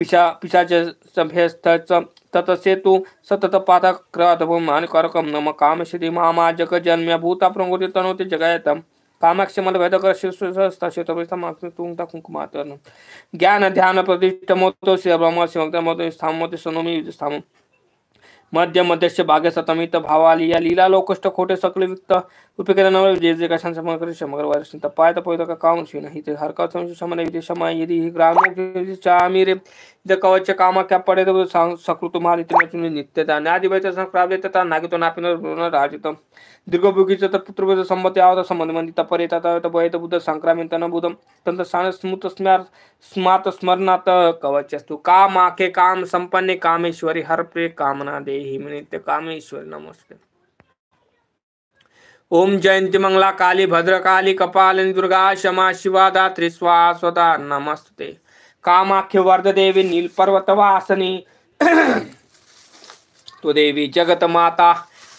पिशाच सभ्यस्थच ततसेतु सतत पातक्रतभूम हानिकारकम नम कामश्री महामा जग जन्म्य भूता प्रंगोति तनोति जगायतम कामाक्षमल वेदकर शिवता कुंकुमातन ज्ञान ध्यान प्रतिष्ठ मोतो से ब्रह्म शिवक्ता मोतो स्थामोति सनोमि स्थाम मध्य मध्यस्य भाग्य सतमित भावाली या लीला लोकष्ट खोटे सकल विक्त उपकेत नव जे जे का संसमन कर शमगर वारस तपाय तपोय का काम छि नहीं ते हर का समन विदे समय यदि ग्रामो चामी रे द कवच काम क्या पड़े तो सकृत मारि तिन नित्यता नादि वैत संक्राव्यता नागितो नापिन राजितम दीर्घभुगी च पुत्र संमति आवत संबंध मंदित परे तत वैत बुद्ध संक्रामितन बुद्धम तंत सान स्मृत स्मात स्मरणात कवचस्तु कामाके काम संपन्ने कामेश्वरी हर प्रिय कामना देहि नित्य कामेश्वरी नमस्ते। ओम जयंती मंगला काली भद्रकाली कपालिनी दुर्गा क्षमा शिवा दात्री स्वास्वदा नमस्ते। कामाख्य वरद देवी नील पर्वत वासनी तो देवी जगत माता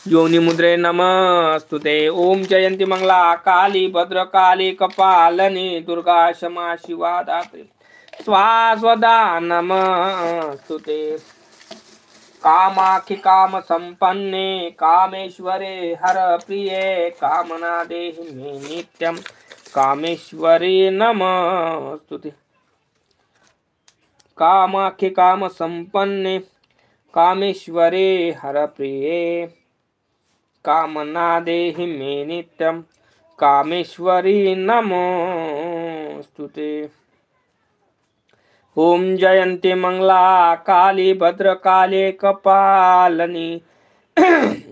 योनि मुद्रे नमस्तुते। ओम जयंती मंगला काली भद्रकाली कपालिनी दुर्गा क्षमा शिवा दात्री स्वास्वदा नमस्तुते। कामाख्य काम संपन्ने कामेश्वरे हर प्रिये कामना देहि मे नित्यं कामेश्वरी नमस्तुते। कामाख्य काम संपन्ने कामेश्वरे हर प्रिये कामना देहि मे नित्यं कामेश्वरी नमोस्तुते। ओम जयंती मंगला काली भद्रकाली कपालिनी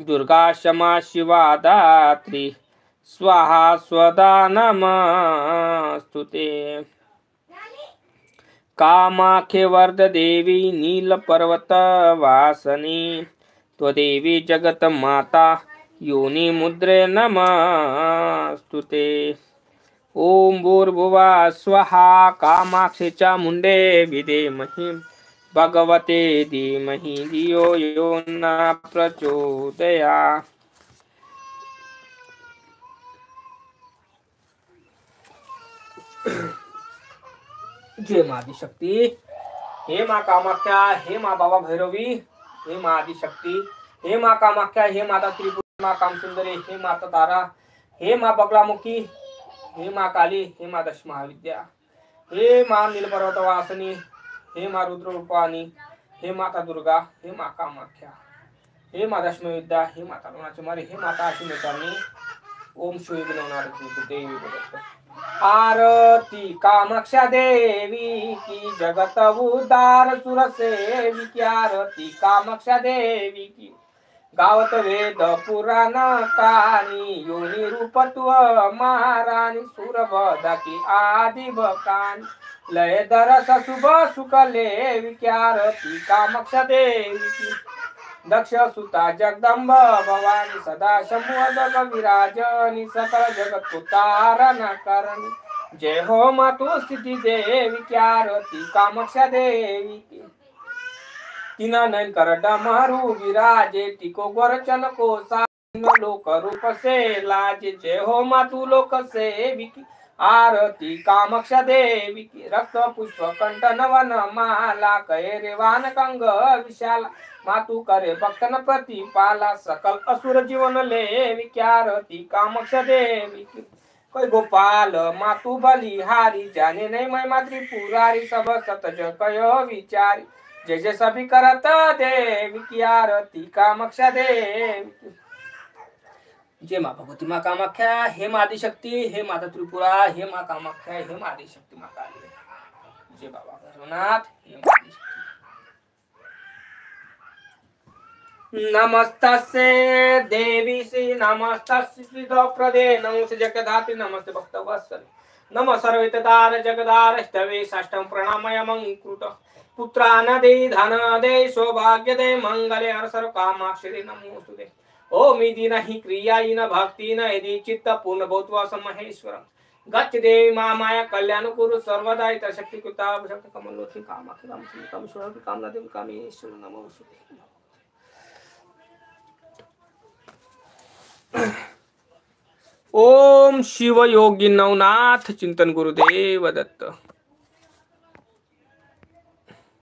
दुर्गा क्षमा शिवा दात्री स्वाहा स्वदा नमस्तुते। कामाख्य वरद देवी नील पर्वत वासनी त्वदेवी जगत माता योनि मुद्रे नमस्तुते। ओम भूर्भुवा स्वहा कामाक्षी चामुंडे विधेमहि भगवते धीमहि धियो यो न प्रचोदयात्। जय मां आदिशक्ति। हे मां कामाख्या, हे मां बाबा भैरवी, हे मां आदिशक्ति, हे मां कामाख्या, हे माता त्रिपुरा, मां कामसुंदरी, हे माता तारा, हे मां बगलामुखी, हे मां काली, हे मां दश महाविद्या, हे मां नीलपर्वत वासनी, हे मां रुद्र रूपानी, हे माता दुर्गा, हे मां कामाख्या, हे मां दशम विद्या, हे माता लोणाचमारी, हे माता अश्विनी। ओम श्री गणनाथ देवी आरती कामाक्षा देवी की जगत उद्धार सुर सेविकी आरती कामाक्षा देवी की गावत वेद पुराण कानी योनि रूप तु महारानी सुरभदा की आदि बकानी लय दरस शुभ सुख लेविकी आरती कामाक्षा देवी की दक्ष सुता जगदंब भवानी सदा शंभुवदक विराजनी सकल जगत उतारण करणी जय हो मातु स्थिति देवी की आरती कामाक्षा देवी की तीन नयन कर डमरू विराजे टिको गोरचन को लोक रूप से लाजे जय हो मातु लोक सेवी की आरती कामाक्षा देवी की रक्त पुष्प कंठ नवन माला कहे रेवान कंग विशाला मातु करे भक्तन प्रतिपाला सकल असुर जीवन लेवी की आरती कामाक्षा देवी की कोई गोपाल मातु बलिहारी जाने नहीं मैं मातृ पुरारी सब सतज कयो विचारी जय जय सभी करत देवी की आरती कामाक्षा देवी। जय मां भगवती मां कामाख्या, हे मां आदिशक्ति, हे माता त्रिपुरा, हे मां कामाख्या, हे मां आदिशक्ति मां काली। जय बाबा भैरवनाथ, हे मां आदिशक्ति। नमस्तस्ये देवी श्री नमस्तस्ये श्रीदप्रदे नमोऽस्तु जगदात्रि नमस्ते भक्तवत्सले नमः सर्वैतदार जगदार स्तवे साष्टं प्रणमयमङ्कृत पुत्रान दे धन दे सौभाग्य दे मंगले हर सर्व कामाक्षी नमोस्तुते। ओम इति नहि क्रिया न भक्ति न यदि चित्त पूर्ण भूत्वा महेश्वरं गच्छ देवी मां माया कल्याण कुरु सर्वदा इत शक्ति कृता भक्त कमलोचि कामाख्या कामेश्वर कामना देवी कामेश्वर नमोस्तुते। ओम शिव योगी नवनाथ चिंतन गुरुदेव दत्त।